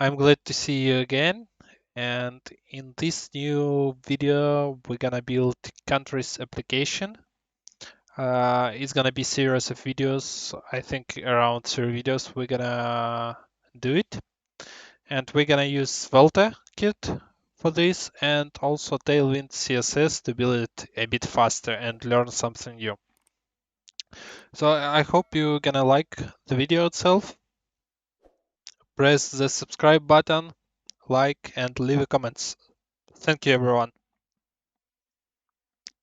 I'm glad to see you again. And in this new video, we're gonna build Country's application. It's gonna be series of videos. I think around 3 videos we're gonna do it. And we're gonna use SvelteKit for this and also Tailwind CSS to build it a bit faster and learn something new. So I hope you're gonna like the video itself. Press the subscribe button, like, and leave a comments. Thank you, everyone.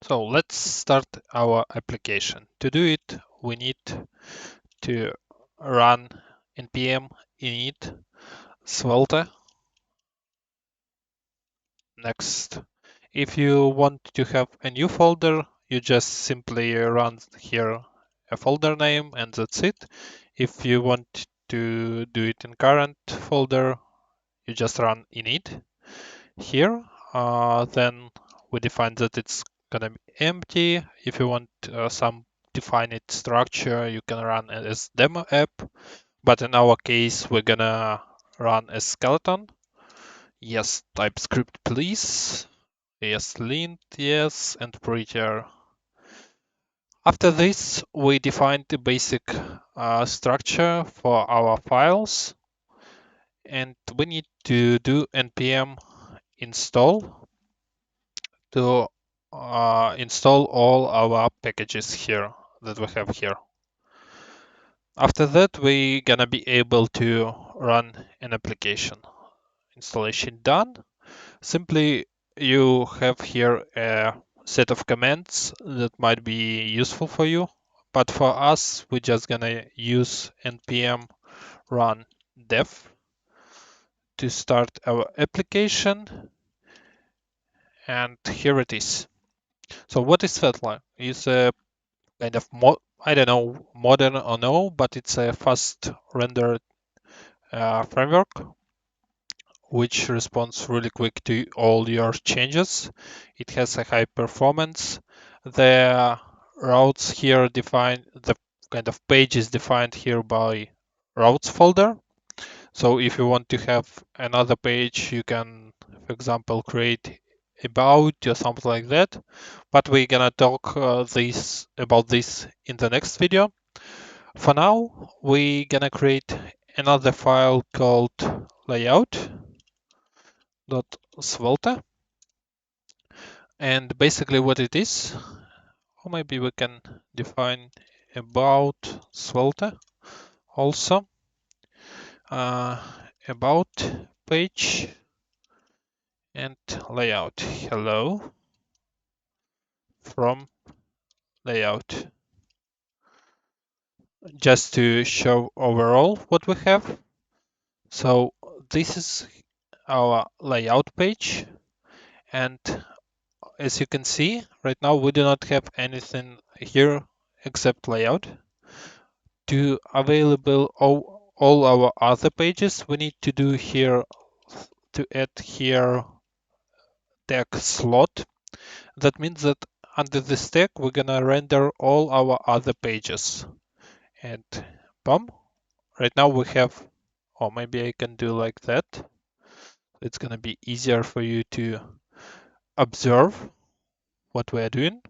So let's start our application. To do it, we need to run npm init svelte. Next, if you want to have a new folder, you just simply run here a folder name and that's it. If you want to do it in current folder, you just run init here. Then we define that it's gonna be empty. If you want some defined structure, you can run it as demo app. But in our case, we're gonna run a skeleton. Yes, TypeScript, please. Yes, lint, yes, and prettier. After this, we defined the basic structure for our files, and we need to do npm install to install all our packages here that we have here. After that, we're gonna be able to run an application. Installation done. Simply, you have here a set of commands that might be useful for you, but for us, we're just gonna use npm run dev to start our application, and here it is. So what is Svelte? It's a kind of I don't know modern or no, but it's a fast render framework which responds really quick to all your changes. It has a high performance. The routes here define the kind of page is defined here by routes folder. So if you want to have another page, you can, for example, create about or something like that. But we're gonna talk about this in the next video. For now, we're gonna create another file called layout.svelte, and basically what it is, or maybe we can define about Svelte also, about page and layout. Hello from layout, just to show overall what we have. So this is our layout page, and as you can see right now we do not have anything here except layout. To available all our other pages, we need to do here to add here tag slot. That means that under this tag we're gonna render all our other pages, and boom, right now we have, or maybe I can do like that. It's gonna be easier for you to observe what we are doing.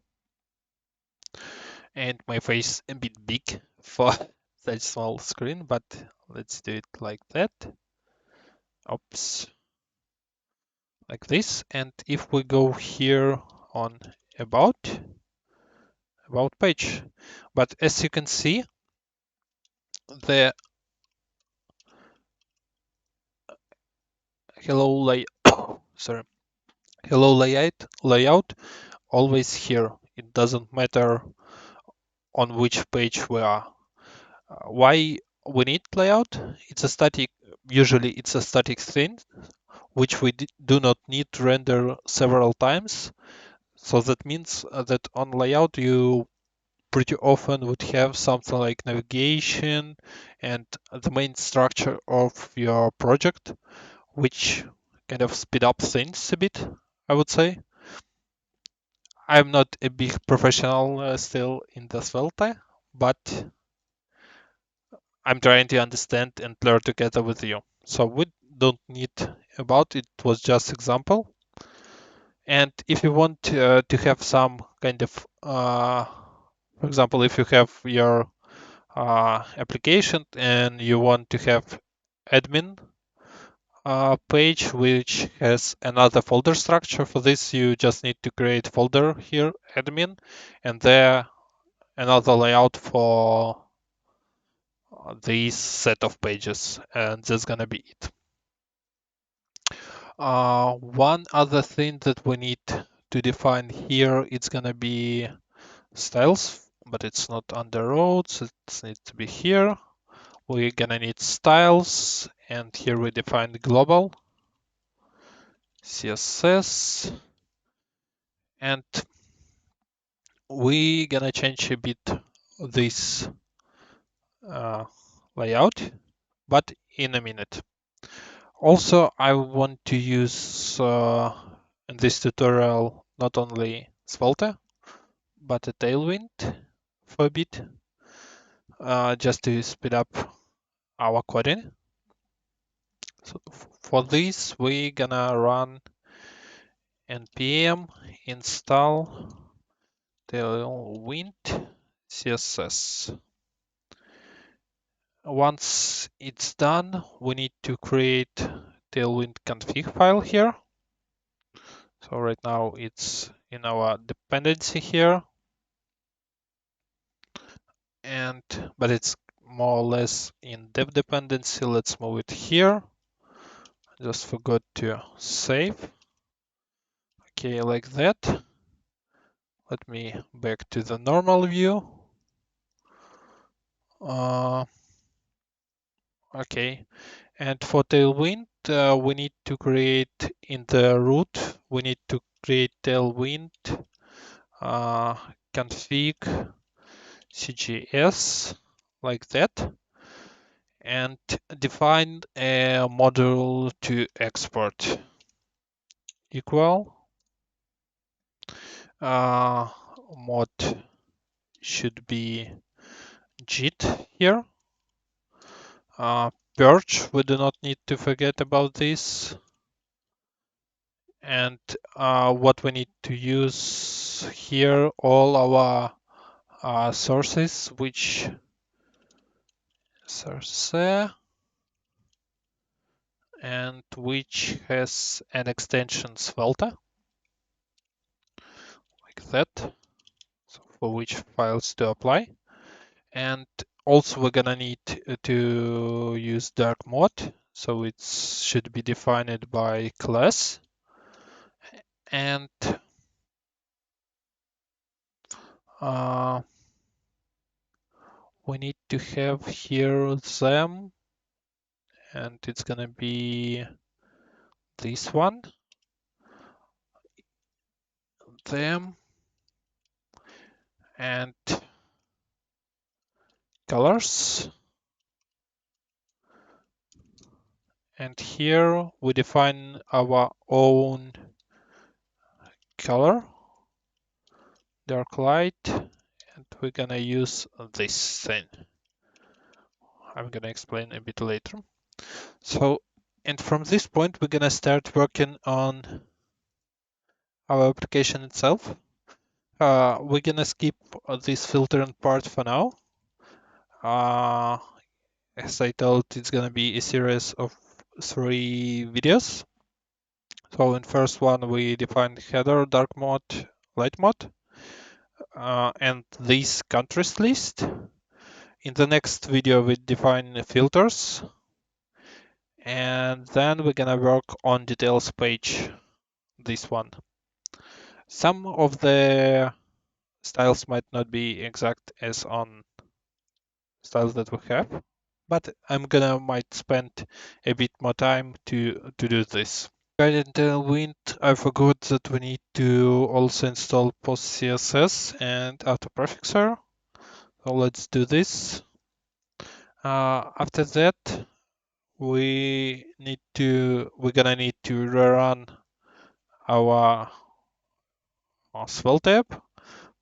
And my face a bit big for such small screen, but let's do it like that. Oops, like this. And if we go here on about page, but as you can see, the hello lay sorry, hello layout always here. It doesn't matter on which page we are. Why we need layout? It's a static. Usually, it's a static thing which we do not need to render several times. So that means that on layout you pretty often would have something like navigation and the main structure of your project, which kind of speed up things a bit, I would say. I'm not a big professional still in the Svelte, but I'm trying to understand and learn together with you. So with don't need about it. It was just example. And if you want to have some kind of, for example, if you have your application and you want to have admin page which has another folder structure, for this you just need to create folder here, admin, and there another layout for this set of pages, and that's gonna be it. One other thing that we need to define here, it's gonna be styles, but it's not under roads, it needs to be here. We're gonna need styles, and here we define global CSS, and we gonna change a bit this layout, but in a minute. Also, I want to use in this tutorial not only Svelte, but a Tailwind for a bit, just to speed up our coding. So for this, we're gonna run npm install tailwind css. Once it's done, we need to create tailwind config file here. So right now it's in our dependency here, but it's more or less in dev dependency. Let's move it here. Just forgot to save. Okay, like that. Let me back to the normal view. Okay, and for Tailwind, we need to create in the root, we need to create Tailwind config cgs like that, and define a module to export equal mod should be JIT here. Purge, we do not need to forget about this. And what we need to use here, all our sources, which source and which has an extension Svelte, like that, so for which files to apply. And also we're gonna need to use dark mode, so it should be defined by class. And we need to have here them, and it's gonna be this one, them, and colors. And here we define our own color, dark light, and we're gonna use this thing. I'm gonna explain a bit later. So, and from this point, we're gonna start working on our application itself. We're gonna skip this filtering part for now. As I told, it's gonna be a series of 3 videos. So in first one, we define header, dark mode, light mode, and this countries list. In the next video, we define filters, and then we're gonna work on details page, this one. Some of the styles might not be exact as on styles that we have, but I'm gonna might spend a bit more time to do this. Guided Tailwind, I forgot that we need to also install PostCSS and autoprefixer. So let's do this. After that, we're gonna need to rerun our Svelte app.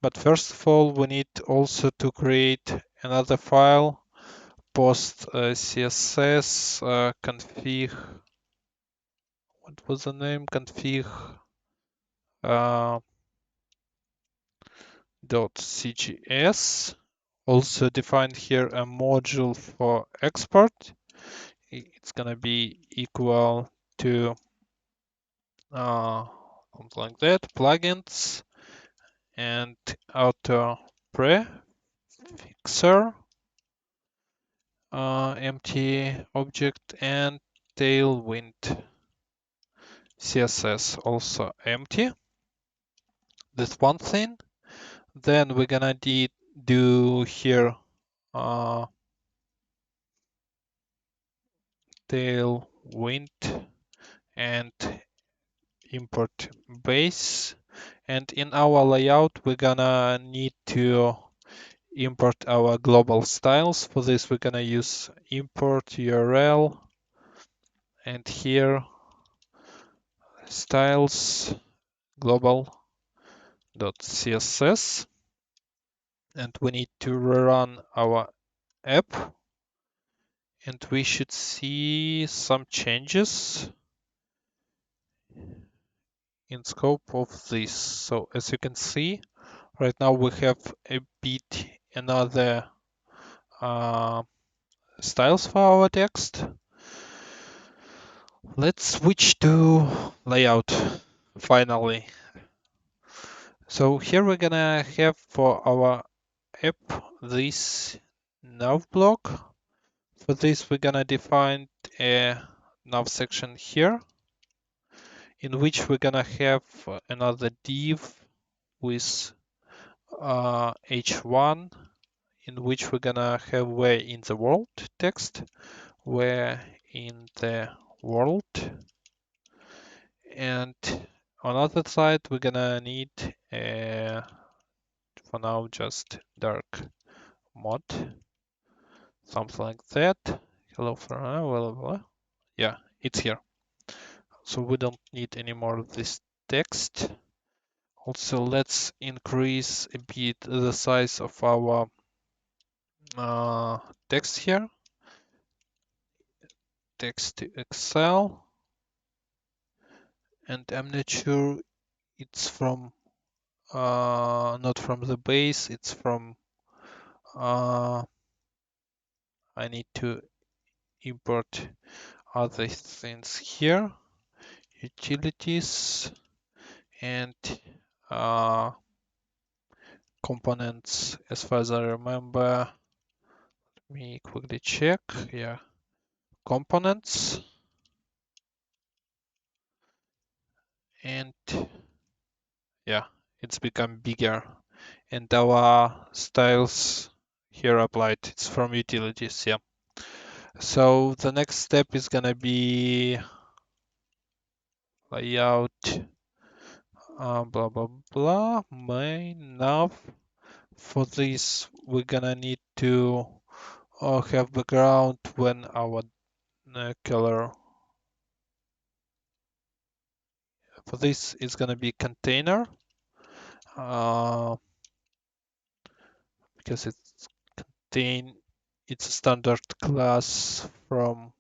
But first of all, we need also to create another file, post CSS config what was the name? Config .cgs. Also defined here a module for export. It's gonna be equal to something like that, plugins and auto prefixer, empty object, and tailwind css also empty. That's one thing. Then we're gonna do here tailwind and import base. And in our layout, we're gonna need to import our global styles. For this, we're gonna use import URL and here styles global.css. And we need to rerun our app. And we should see some changes in scope of this. So as you can see, right now we have a bit another styles for our text. Let's switch to layout finally. So here we're gonna have for our app this nav block. For this we're gonna define a nav section here in which we're gonna have another div with h1 in which we're gonna have where in the world text, where in the world, and on other side we're gonna need for now just dark mode, something like that. Hello for now, blah, blah, blah. Yeah, it's here. So we don't need any more of this text. Also, let's increase a bit the size of our text here. Text to Excel. And I'm not sure it's from, not from the base, it's from, I need to import other things here. Utilities and components, as far as I remember. Let me quickly check. Yeah, components and yeah, it's become bigger. And our styles here applied. It's from utilities. Yeah. So the next step is gonna be layout. Blah blah blah. Main nav. For this, we're gonna need to have background when our color. For this is gonna be container because it's a standard class from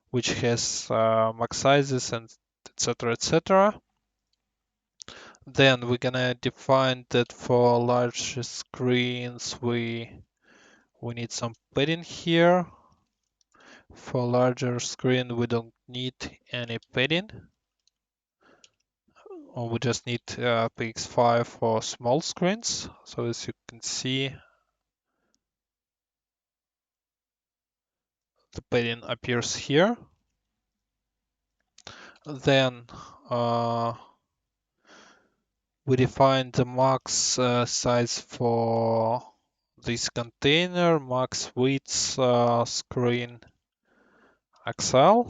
which has max sizes and etc. etc. Then we're gonna define that for large screens we need some padding here. For larger screen we don't need any padding. Or we just need px5 for small screens. So as you can see, the padding appears here. Then we define the max size for this container, max width screen XL.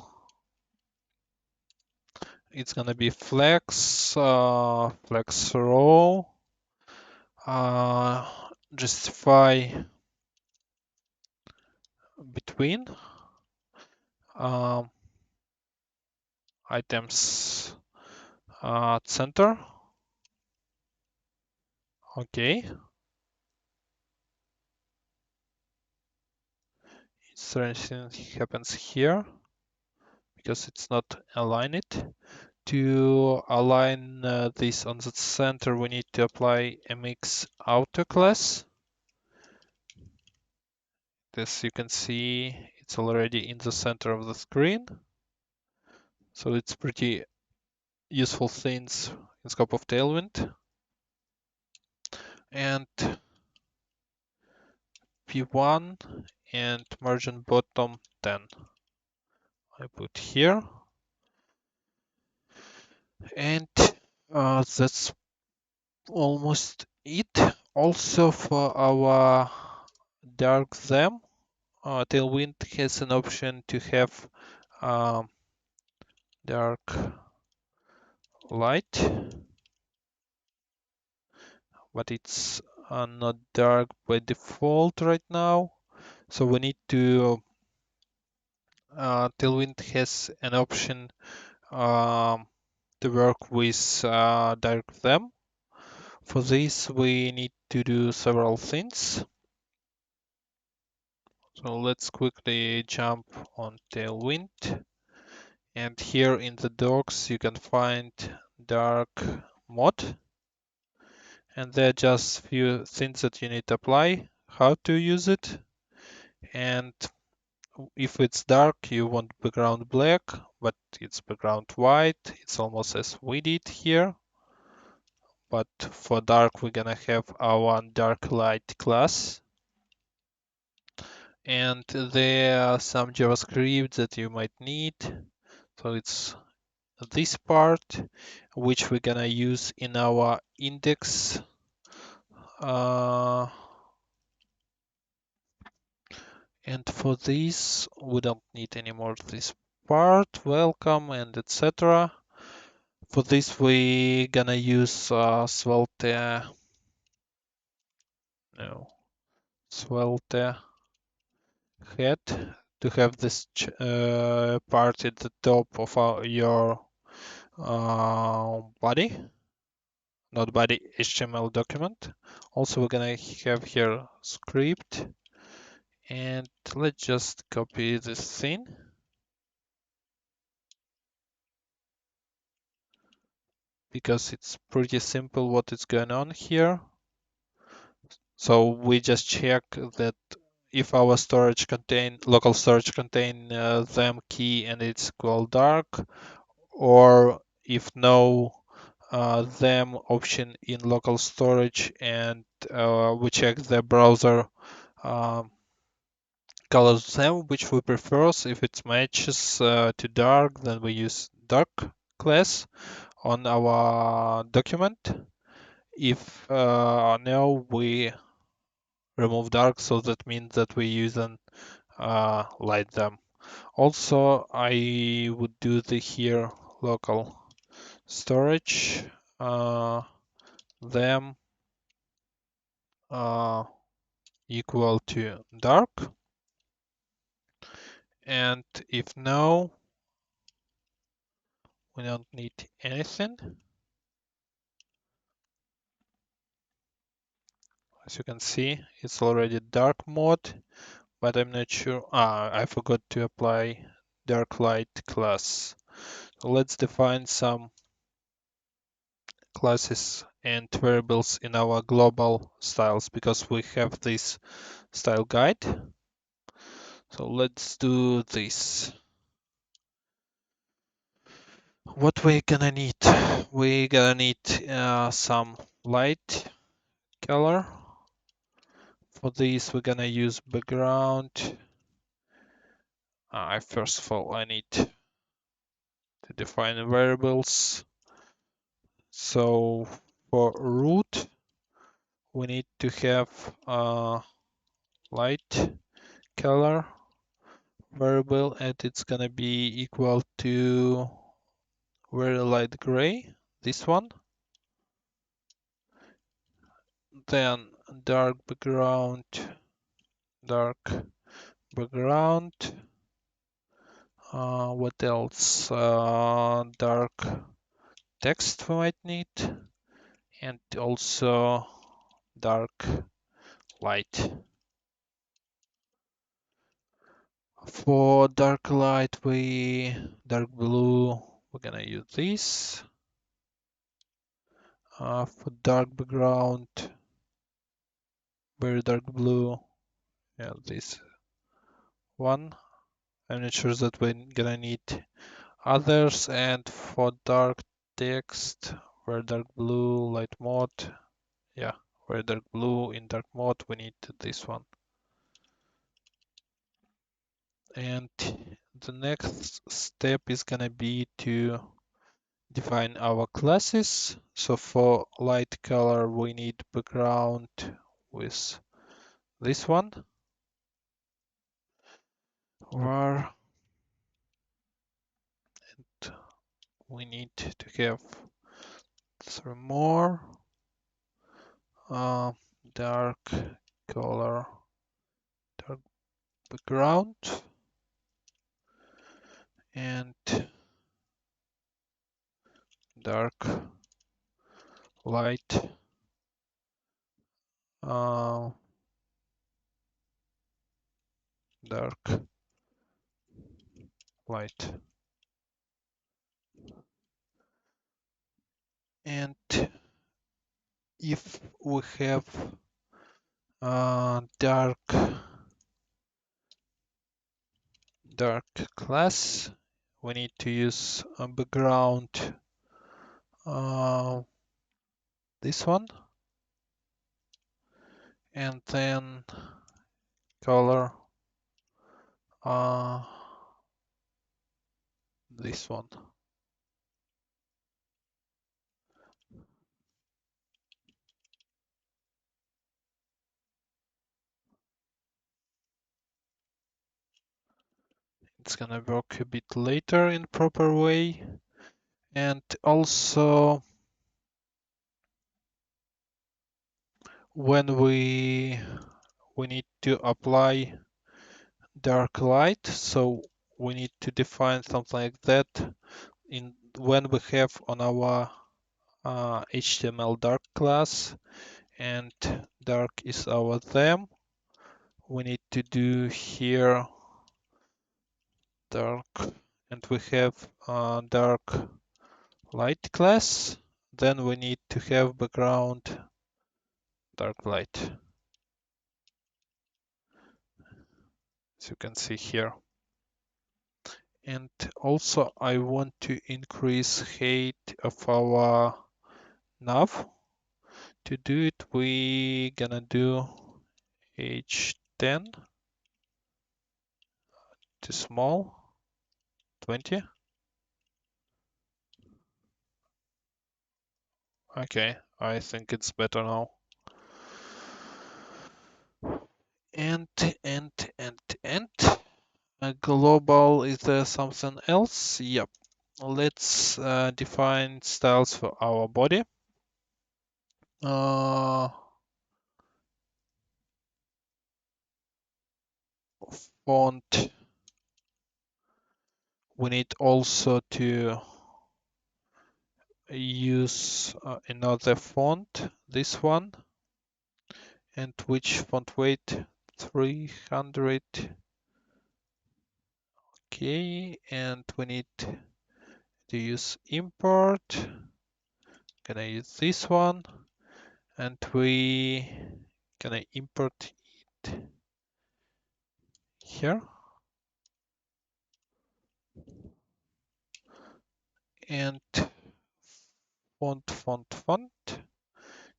It's gonna be flex, flex row, justify between items center. Okay. Strange thing happens here because it's not aligned. To align this on the center, we need to apply mx auto class. As you can see, it's already in the center of the screen. So it's pretty useful things in scope of Tailwind. And P1 and margin bottom 10. I put here. And that's almost it. Also for our dark theme, Tailwind has an option to have um, dark light, but it's not dark by default right now. So we need to, Tailwind has an option to work with dark theme. For this, we need to do several things. So let's quickly jump on Tailwind. And here in the docs, you can find dark mode. And there are just few things that you need to apply, how to use it. And if it's dark, you want background black, but it's background white. It's almost as we did here. But for dark, we're gonna have our dark light class. And there are some JavaScript that you might need. So it's this part, which we're gonna use in our index. And for this, we don't need anymore this part, welcome and etc. For this, we gonna use Svelte, no, Svelte head to have this part at the top of your body, not body HTML document. Also, we're gonna have here script, and let's just copy this thing. Because it's pretty simple what is going on here. So we just check that if our storage contain local storage contain them key and it's equal dark, or if no them option in local storage, and we check the browser colors them which we prefer. If it matches to dark, then we use dark class on our document. If no, we remove dark, so that means that we use an light them. Also, I would do the here local storage them equal to dark, and if no, we don't need anything. As you can see, it's already dark mode, but I'm not sure. I forgot to apply dark light class. So let's define some classes and variables in our global styles, because we have this style guide. So let's do this. What we're gonna need? We're gonna need some light color. For this, we're gonna use background. First of all, I need to define variables. So for root, we need to have light color variable, and it's gonna be equal to very light gray, this one. Then dark background, dark background. What else? Dark text we might need, and also dark light. For dark light, dark blue, we're gonna use this. For dark background, very dark blue, yeah, this one. I'm not sure that we're gonna need others. And for dark text, very dark blue, light mode, yeah, very dark blue in dark mode, we need this one. And the next step is gonna be to define our classes. So for light color, we need background with this one, var, and we need to have 3 more, dark color, dark background, and dark light, dark light. And if we have dark class, we need to use a background, this one, and then color, this one. It's gonna work a bit later in proper way. And also, when we need to apply dark light, so we need to define something like that in when we have on our HTML dark class, and dark is our them. We need to do here dark, and we have dark light class. Then we need to have background dark light, as you can see here. And also I want to increase height of our nav. To do it, we gonna do h10 to small, 20. Okay, I think it's better now. And global, is there something else? Yep. Let's define styles for our body. Font, we need also to use another font, this one, and which font weight, 300. Okay, and we need to use import. Gonna use this one, and we gonna import it here. And font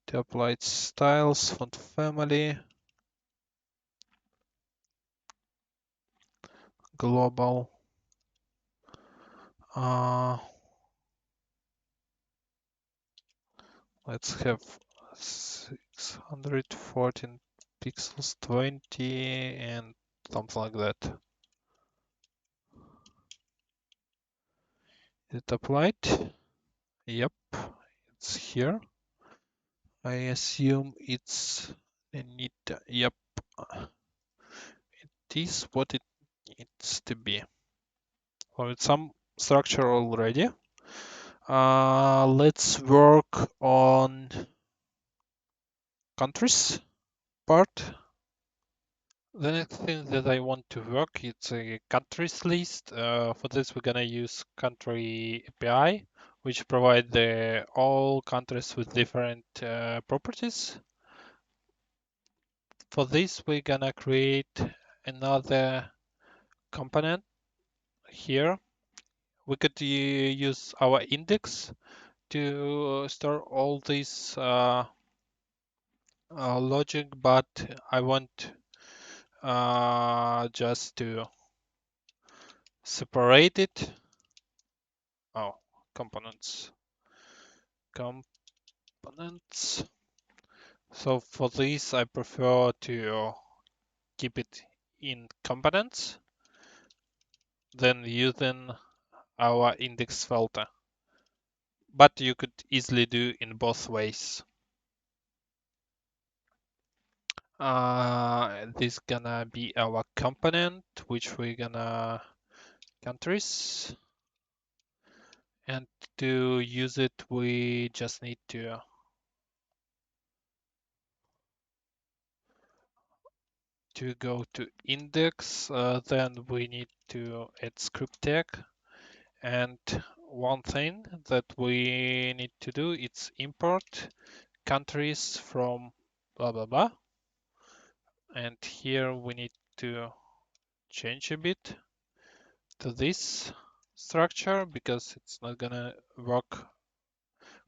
to apply styles, font family, global, let's have 614 pixels, 20, and something like that. Is it applied? Yep, it's here. I assume it's init. Yep, it is what it needs to be. So it's some structure already. Let's work on countries part. The next thing that I want to work it's a countries list. For this, we're gonna use Countr APP, which provide all countries with different properties. For this, we're gonna create another component here. We could use our index to store all this logic, but I want just to separate it. Oh, components. Components. So for this, I prefer to keep it in components, then using our index filter. But you could easily do in both ways. This gonna be our component, which we're gonna countries. And to use it, we just need to go to index. Then we need to add script tag. And one thing that we need to do is import countries from blah blah blah. And here we need to change a bit to this structure because it's not gonna work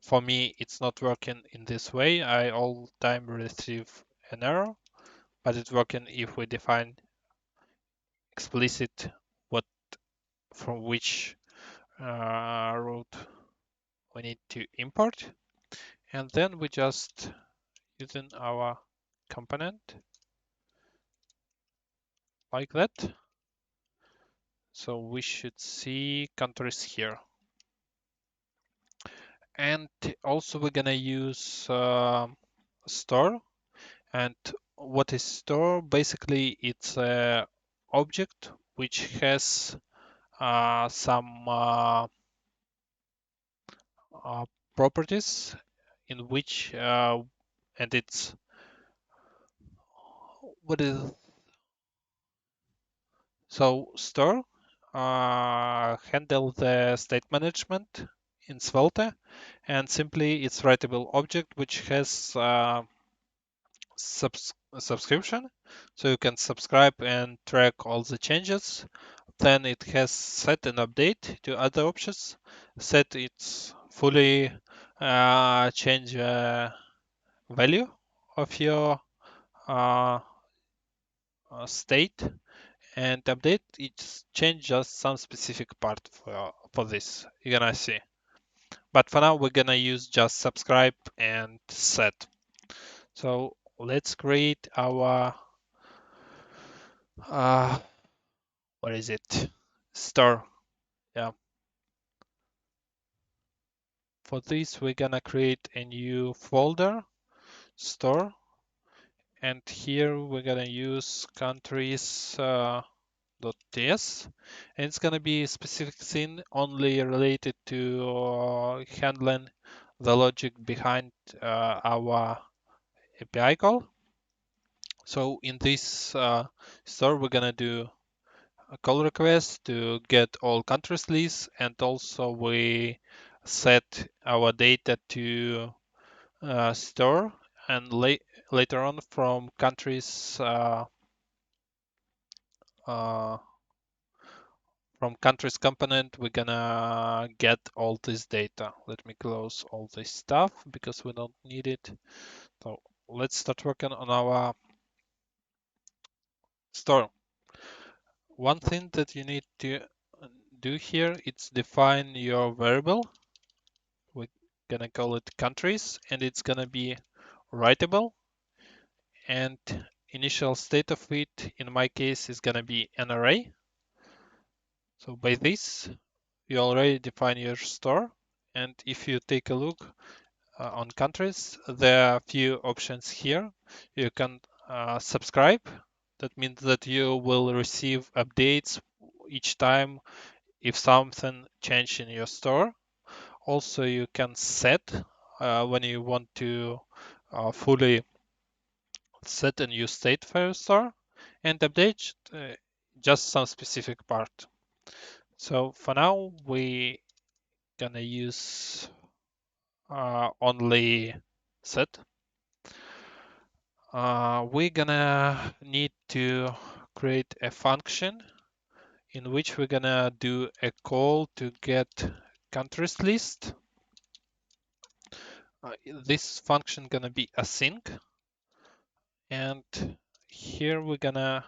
for me. It's not working in this way. I all time receive an error, but it's working if we define explicit what from which route we need to import, and then we just using our component like that. So we should see countries here. And also we're gonna use store. And what is store? Basically, it's a object which has some properties in which and it's what is so store handle the state management in Svelte, and simply it's writable object which has subscription, so you can subscribe and track all the changes. Then it has set and update to other options. Set its fully change value of your uh, state, and update it's change just some specific part for this. You're gonna see. But for now, we're gonna use just subscribe and set. So let's create our what is it? Store. Yeah. For this, we're gonna create a new folder, store, and here we're gonna use countries .ts, and it's gonna be a specific thing only related to handling the logic behind our API call. So in this store, we're gonna do a call request to get all countries lists, and also we set our data to store, and later on from countries uh, component, we're gonna get all this data. Let me close all this stuff because we don't need it. So let's start working on our store. One thing that you need to do here is define your variable. We're gonna call it countries, and it's gonna be writable, and initial state of it in my case is gonna be an array. So by this you already define your store, and if you take a look on countries, there are a few options here. You can subscribe. That means that you will receive updates each time if something changed in your store. Also, you can set when you want to fully set a new state for your store. and update just some specific part. So for now, we gonna use only set. We're gonna need to create a function in which we're gonna do a call to get countries list. This function gonna be async, and here we're gonna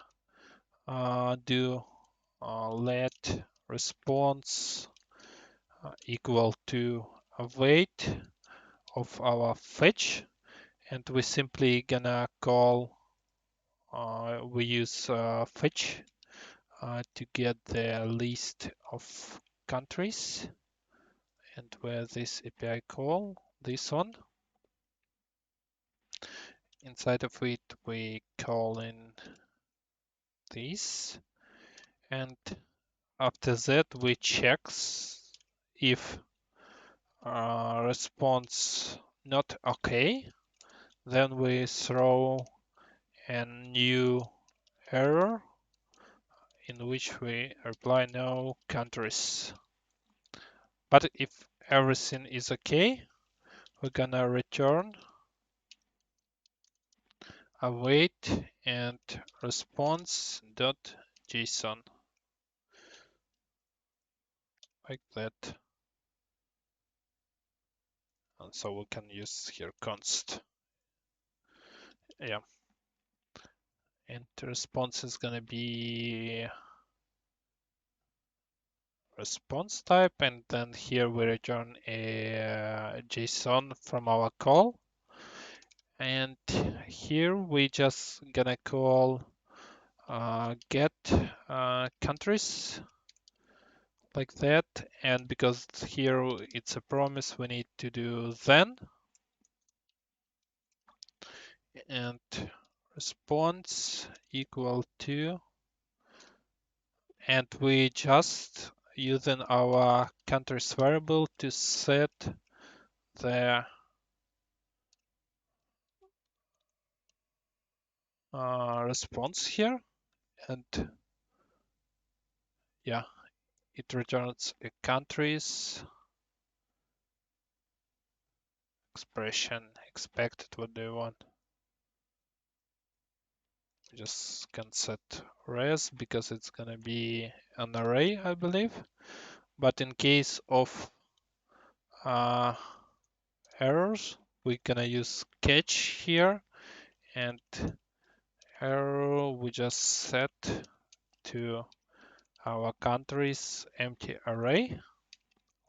do let response equal to await of our fetch, and we simply gonna call we use fetch to get the list of countries, and where this API call, this one, inside of it we call in this, and after that we checks if response not okay, then we throw a new error in which we reply no countries. But if everything is okay, we're gonna return await and response.json, like that. And so we can use here const. Yeah. And the response is gonna be response type, and then here we return a JSON from our call. And here we just gonna call get countries, like that. And because here it's a promise, we need to do then, and response equal to, and we just using our countries variable to set the response here, and yeah, it returns a countries expression expected. What do you want? Just can set res because it's gonna be an array, I believe. But in case of errors, we're gonna use catch here, and error we just set to our countries empty array,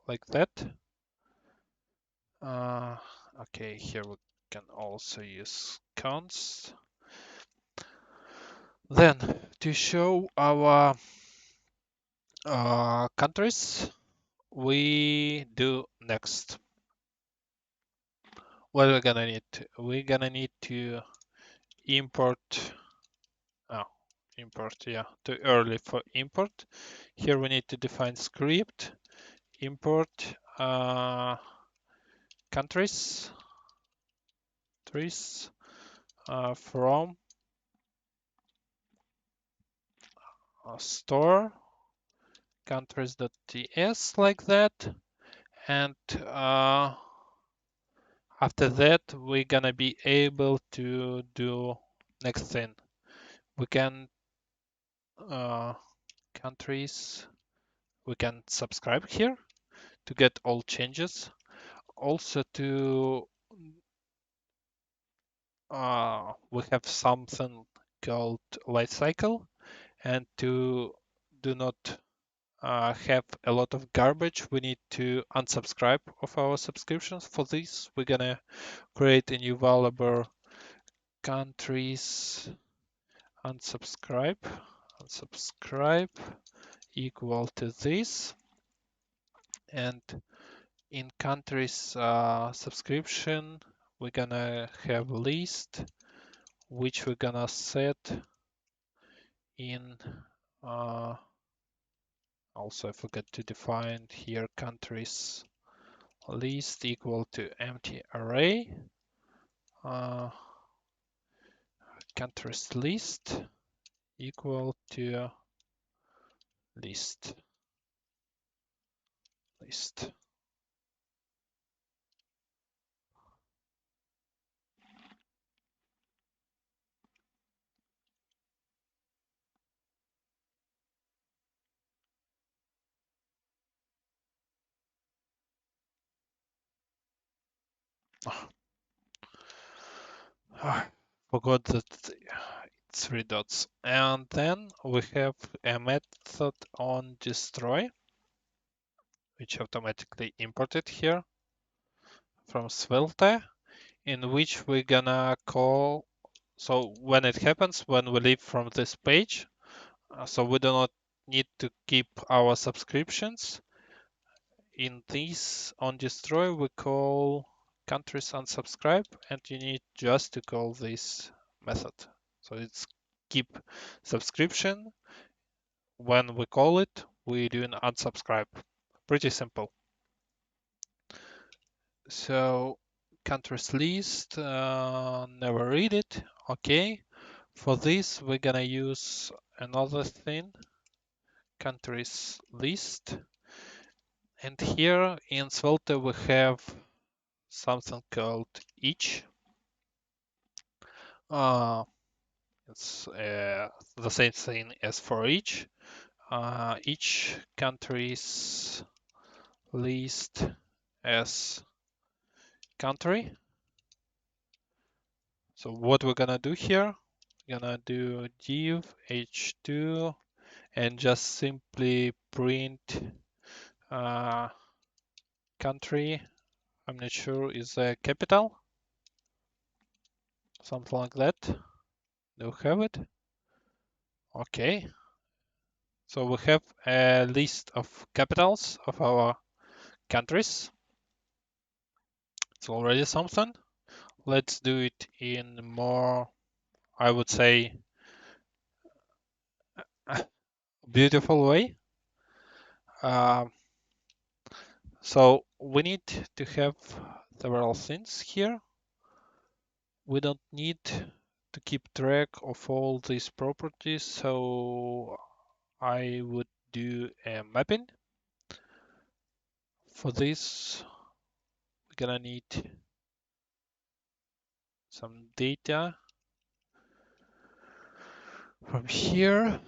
like that. Okay, here we can also use const. Then to show our countries, we do next. What we're gonna need? We're gonna need to import. Oh, import. Yeah, too early for import. Here we need to define script import countries trees from store countries.ts, like that. And after that, we're gonna be able to do next thing. We can countries, we can subscribe here to get all changes. Also to we have something called lifecycle, and to do not have a lot of garbage, we need to unsubscribe of our subscriptions. For this, we're gonna create a new variable countries unsubscribe equal to this, and in countries subscription we're gonna have list which we're gonna set in also I forgot to define here countries list equal to empty array countries list equal to list. Forgot that it's three dots. And then we have a method on destroy, which automatically imported here from Svelte, in which we're gonna call. So when it happens, when we leave from this page, so we do not need to keep our subscriptions. In this on destroy, we call countries unsubscribe, and you need just to call this method. So it's keep subscription. When we call it, we do an unsubscribe. Pretty simple. So countries list, never read it. Okay. For this, we're gonna use another thing, countries list. And here in Svelte, we have something called each. It's the same thing as for each. Each country's list as country. So what we're gonna do here, we're gonna do div h2 and just simply print country. I'm not sure is a capital, something like that. Do you have it? Okay. So we have a list of capitals of our countries. It's already something. Let's do it in more, I would say, beautiful way. So we need to have several things here. We don't need to keep track of all these properties, so I would do a mapping. For this, we're gonna need some data from here.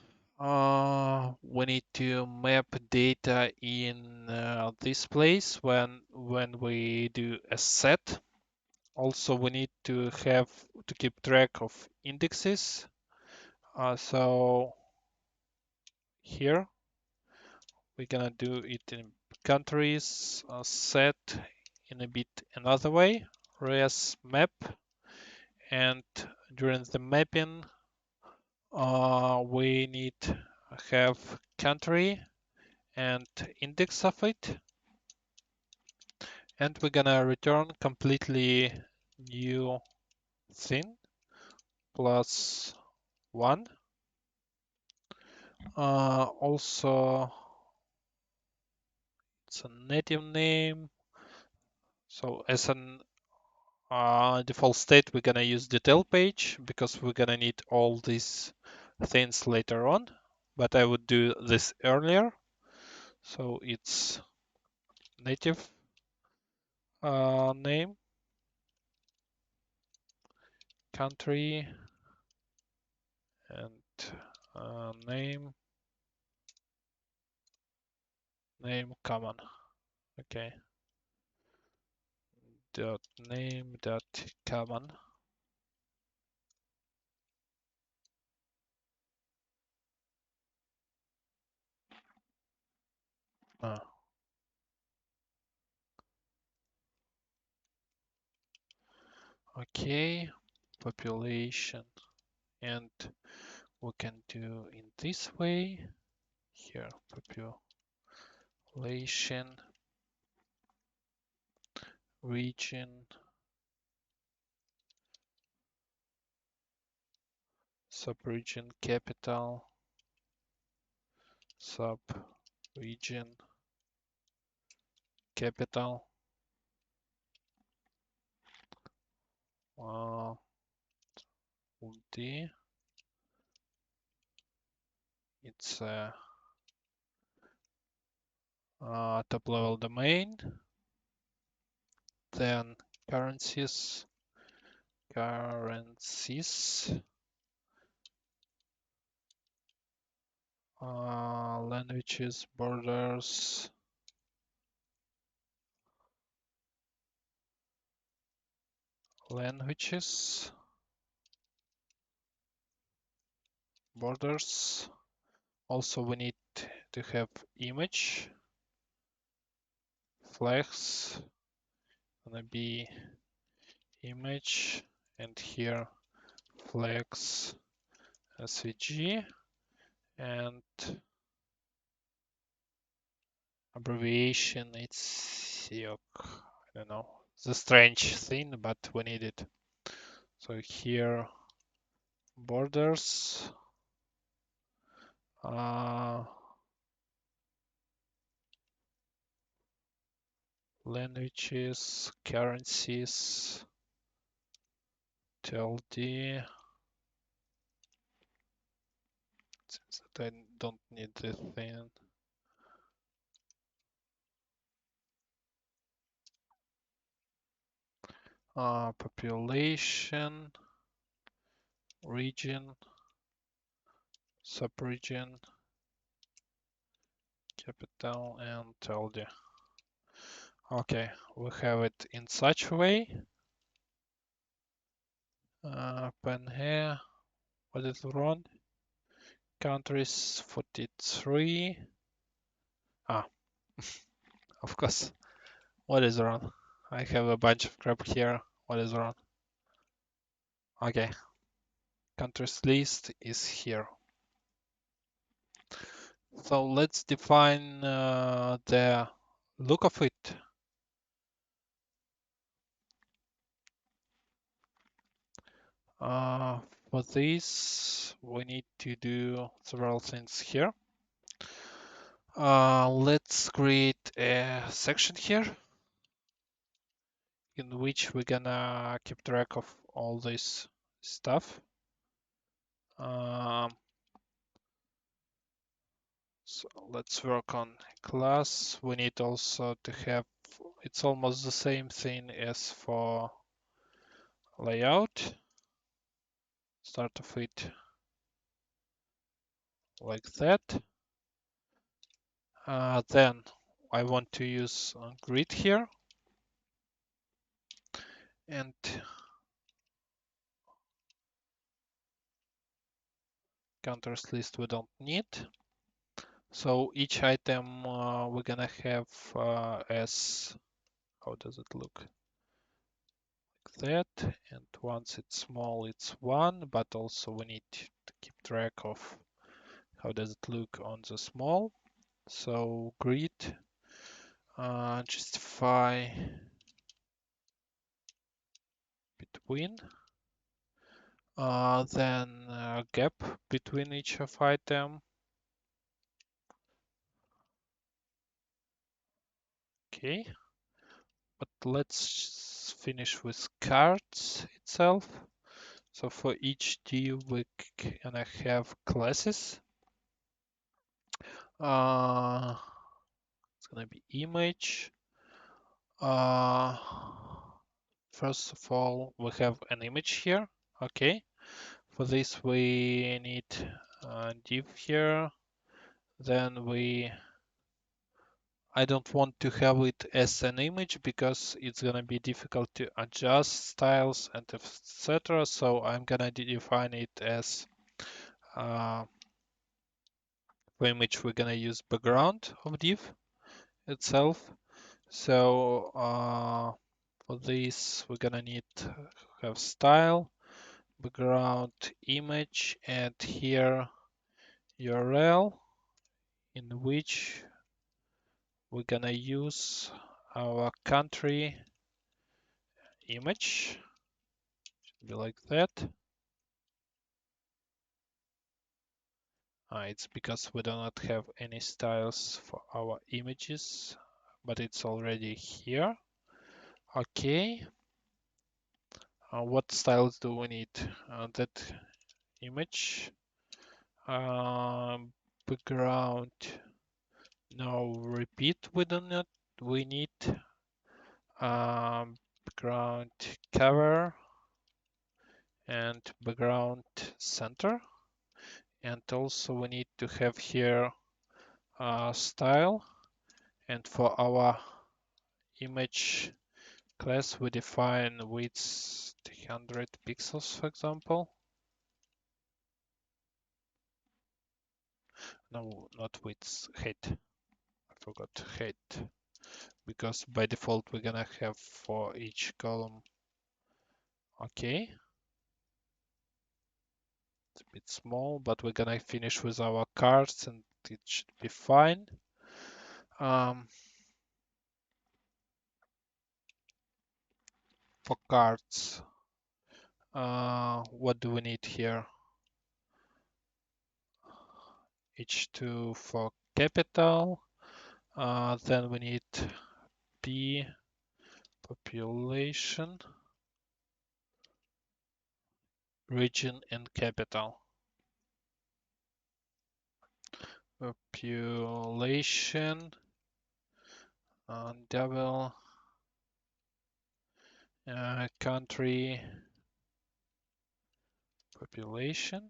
We need to map data in this place when we do a set. Also, we need to keep track of indexes. So here we're gonna do it in countries set in a bit another way, res map, and during the mapping we need have country and index of it, and we're gonna return completely new thing plus one. Also, it's a native name. So as an default state, we're gonna use detail page because we're gonna need all these things later on, but I would do this earlier. So it's native name, country, and name common. Okay. Dot name dot common. Okay, population, and we can do in this way here, population, region, subregion capital, subregion capital, UD, it's top level domain, then currencies, languages, borders, languages, borders. Also, we need to have image, flags, gonna be image, and here flags svg, and abbreviation it's yok. I don't know. It's a strange thing, but we need it. So here borders, languages, currencies, TLD. Seems that I don't need the thing. Population, region, subregion, capital, and TLD. Okay, we have it in such a way. Pen here, what is wrong? Countries 43. Of course. What is wrong? I have a bunch of crap here. What is wrong? Okay. Countries list is here. So let's define the look of it. For this, we need to do several things here. Let's create a section here in which we're gonna keep track of all this stuff. So let's work on class. We need also to have, it's almost the same thing as for layout. Start of it like that. Then I want to use grid here. And counters list we don't need. So each item we're gonna have as, how does it look? Like that. And once it's small, it's 1, but also we need to keep track of how does it look on the small. So grid, justify between, then gap between each of item. Okay, but let's finish with cards itself. So for each div we gonna have classes. It's gonna be image. First of all, we have an image here. Okay. For this, we need a div here. Then I don't want to have it as an image because it's gonna be difficult to adjust styles and etc. So I'm gonna define it as for image we're gonna use background of div itself. So for this we're gonna need to have style, background, image, and here URL in which we're gonna use our country image. Should be like that. It's because we do not have any styles for our images, but it's already here. Okay. What styles do we need? That image, background. Now repeat within it. We need background cover and background center. And also we need to have here style. And for our image class, we define width 300 pixels, for example. No, not width, height. I forgot height. Because by default, we're gonna have for each column. Okay. It's a bit small, but we're gonna finish with our cards and it should be fine. For cards, what do we need here? H2 for capital. Then we need P population, region, and capital. Population, double, country, population,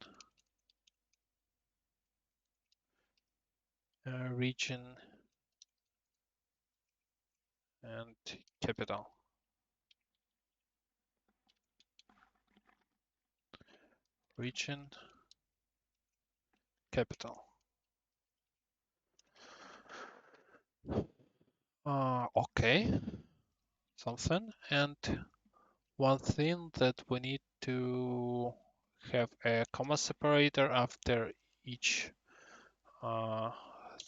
region, and capital. Region, capital. Okay, something. And one thing that we need to have a comma separator after each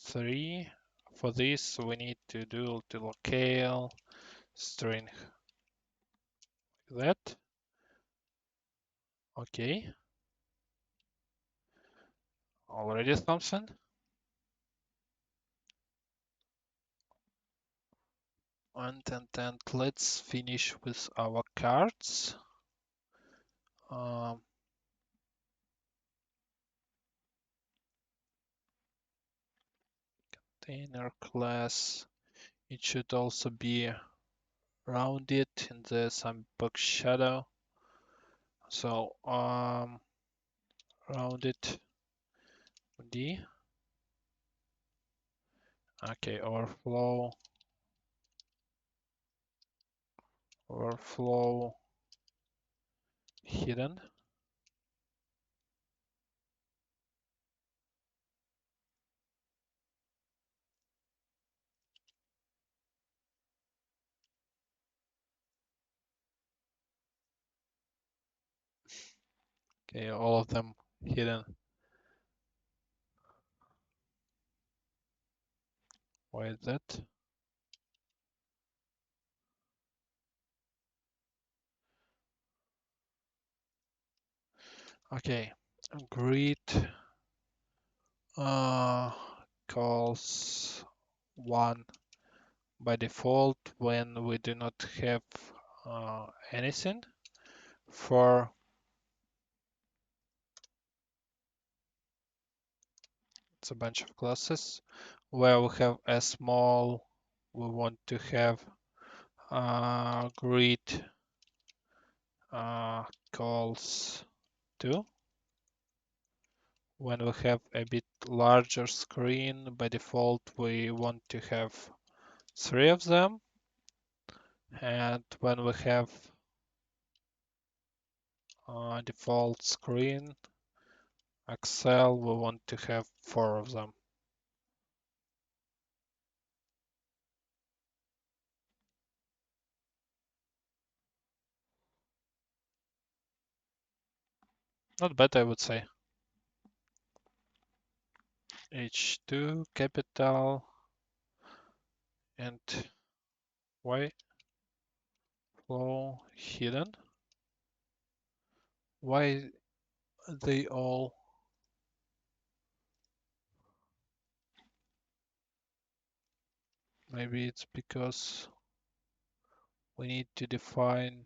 three. For this, we need to do to locale string like that. Okay, already something. And let's finish with our cards. Container class. It should also be rounded in the sandbox shadow. So rounded D. Okay, overflow hidden. Okay, all of them hidden. Why is that? Okay, greet calls one by default when we do not have anything. For it's a bunch of classes where we have a small, we want to have greet calls to. When we have a bit larger screen, by default, we want to have three of them. And when we have default screen, Excel, we want to have four of them. Not bad, I would say. H2, capital, and Y flow hidden. Why they all? Maybe it's because we need to define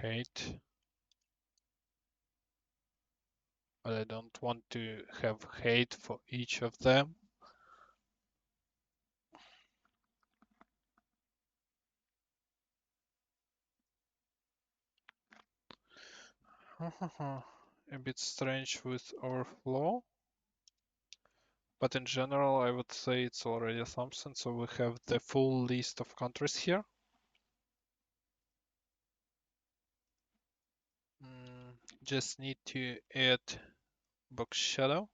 hate, but I don't want to have hate for each of them. A bit strange with overflow, but in general, I would say it's already something. So we have the full list of countries here. Just need to add box shadow.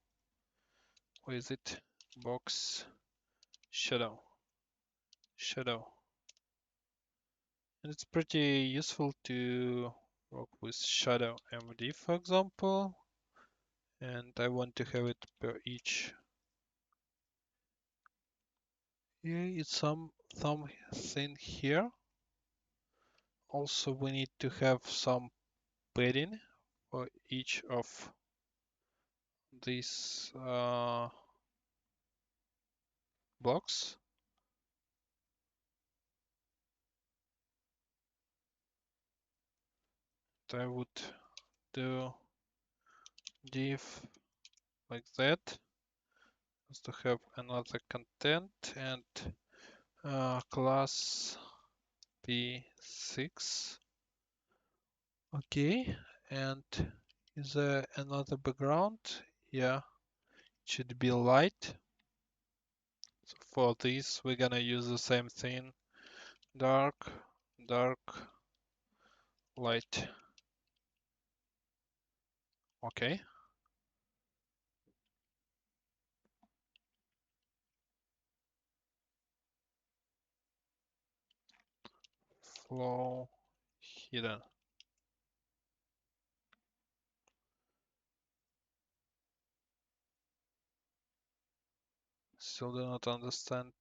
Where is it? Box shadow. Shadow. And it's pretty useful to work with shadow MD, for example. And I want to have it per each. Yeah, it's something here. Also, we need to have some padding for each of these blocks. I would do div like that, just to have another content, and class p6. Okay, and is there another background? Yeah, it should be light. So for this, we're gonna use the same thing: dark, dark, light. Okay. Flow hidden. Still do not understand.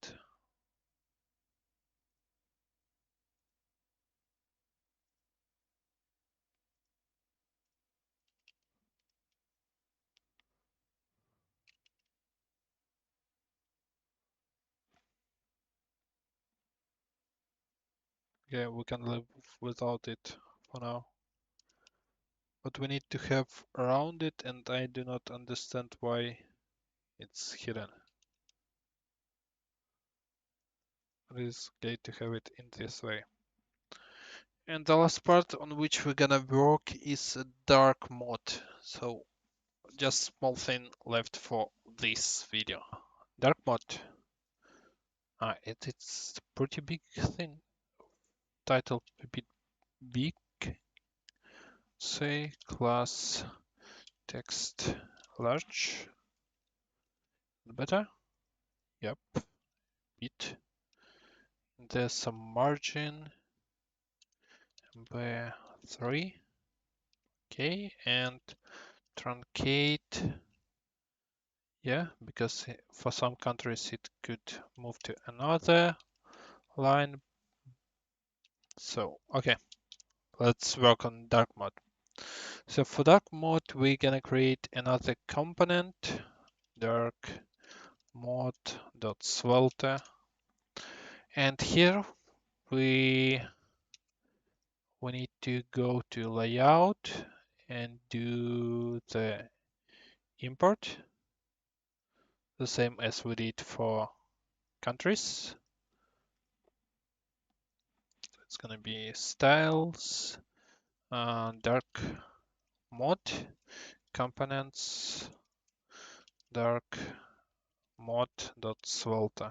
Yeah, we can live without it for now. But we need to have around it, and I do not understand why it's hidden. It is okay to have it in this way. And the last part on which we're gonna work is a dark mode. So just small thing left for this video. Dark mode. It's a pretty big thing. Title a bit big. Say class text large. Better? Yep. Bit. There's some margin. B3. Okay, and truncate. Yeah, because for some countries it could move to another line. So, okay, let's work on dark mode. So for dark mode, we're gonna create another component, dark mode.svelte. And here we need to go to layout and do the import, the same as we did for countries. It's gonna be styles, dark mode, components, dark mode.svelte.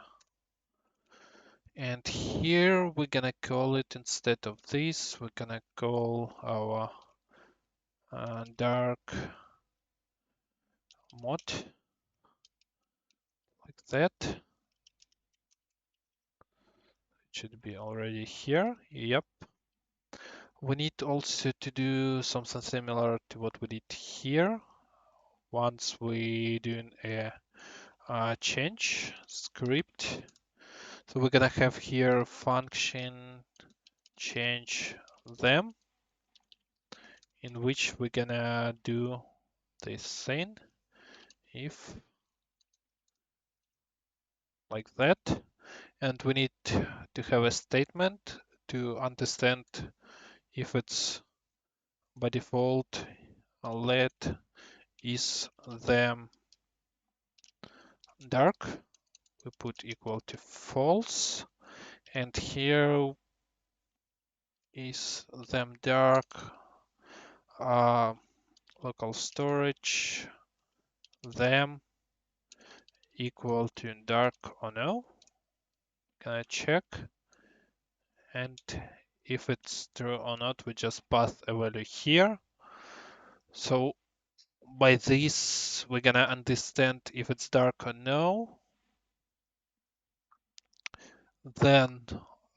And here we're gonna call it, instead of this, we're gonna call our dark mode like that. It should be already here. Yep. We need also to do something similar to what we did here. Once we do a change script, so we're gonna have here function change them, in which we're gonna do this thing, if like that, and we need to have a statement to understand if it's by default, let is them dark. We put equal to false, and here is them dark, local storage them equal to dark or no. Gonna check, and if it's true or not, we just pass a value here. So by this, we're gonna understand if it's dark or no. Then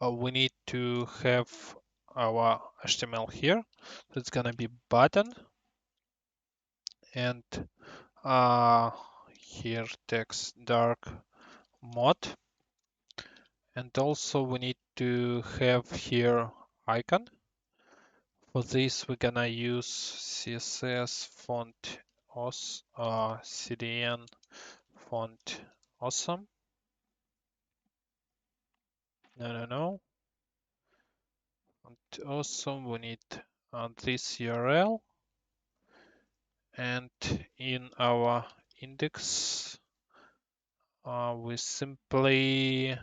we need to have our HTML here. So it's gonna be button, and here text dark mode. And also we need to have here icon. For this, we're gonna use CSS font CDN font awesome. No. Font awesome. We need this URL, and in our index, we simply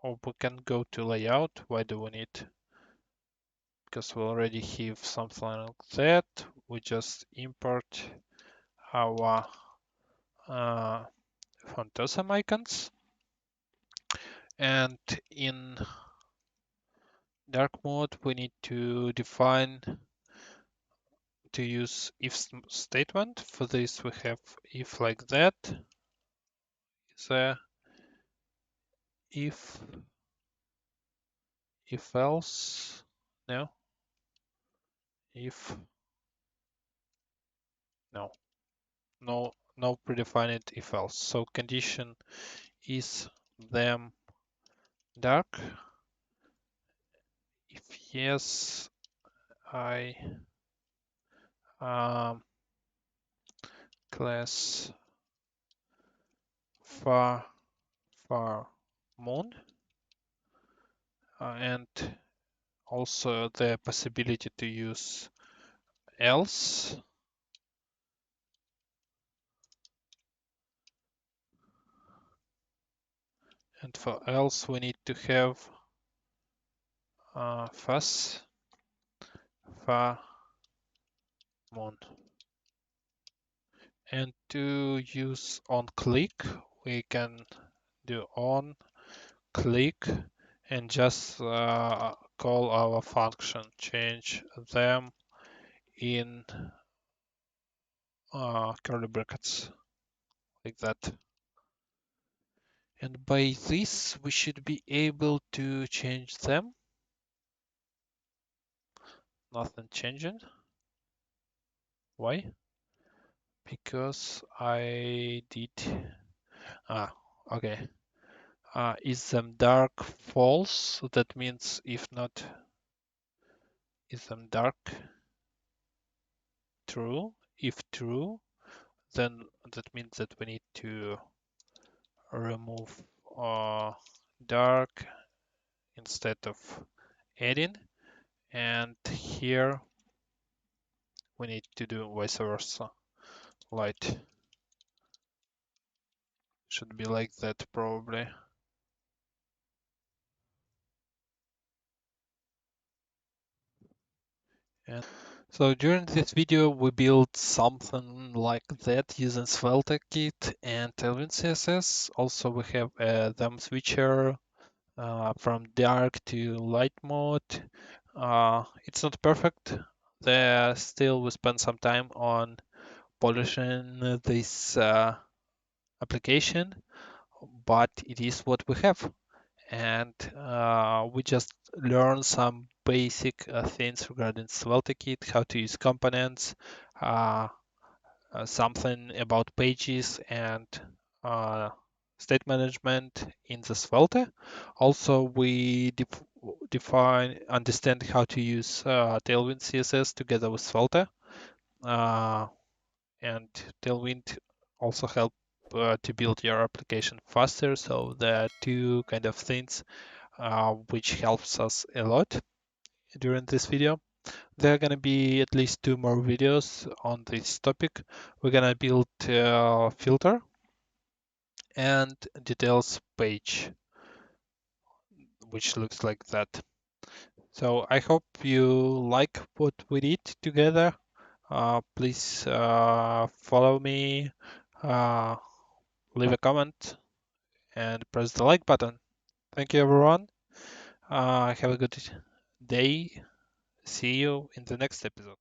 or we can go to layout. Why do we need? Because we already have something like that. We just import our font awesome icons, and in dark mode we need to define to use if statement. For this we have if like that, the if else, no, if no predefined if else. So condition is them dark. If yes, I class far moon, and also the possibility to use else. And for else, we need to have fuzz far moon. And to use on click, we can do on click and just call our function, change them in curly brackets like that. And by this, we should be able to change them. Nothing changing. Why? Because I did. Okay. Is them dark false? That means if not, is them dark true? If true, then that means that we need to remove dark instead of adding, and here we need to do vice versa. Light should be like that probably. And so during this video we built something like that using SvelteKit and Tailwind CSS. Also we have a them switcher from dark to light mode. It's not perfect. There still we spend some time on polishing this application, but it is what we have. And we just learn some basic things regarding SvelteKit, how to use components, something about pages and uh, state management in the Svelte. Also, we understand how to use Tailwind CSS together with Svelte, and Tailwind also help to build your application faster. So there are two kind of things which helps us a lot. during this video. There are gonna be at least 2 more videos on this topic. We're gonna build a filter and details page, which looks like that. So I hope you like what we did together. Please follow me, uh, leave a comment, and press the like button. Thank you, everyone. Have a good day. See you in the next episode.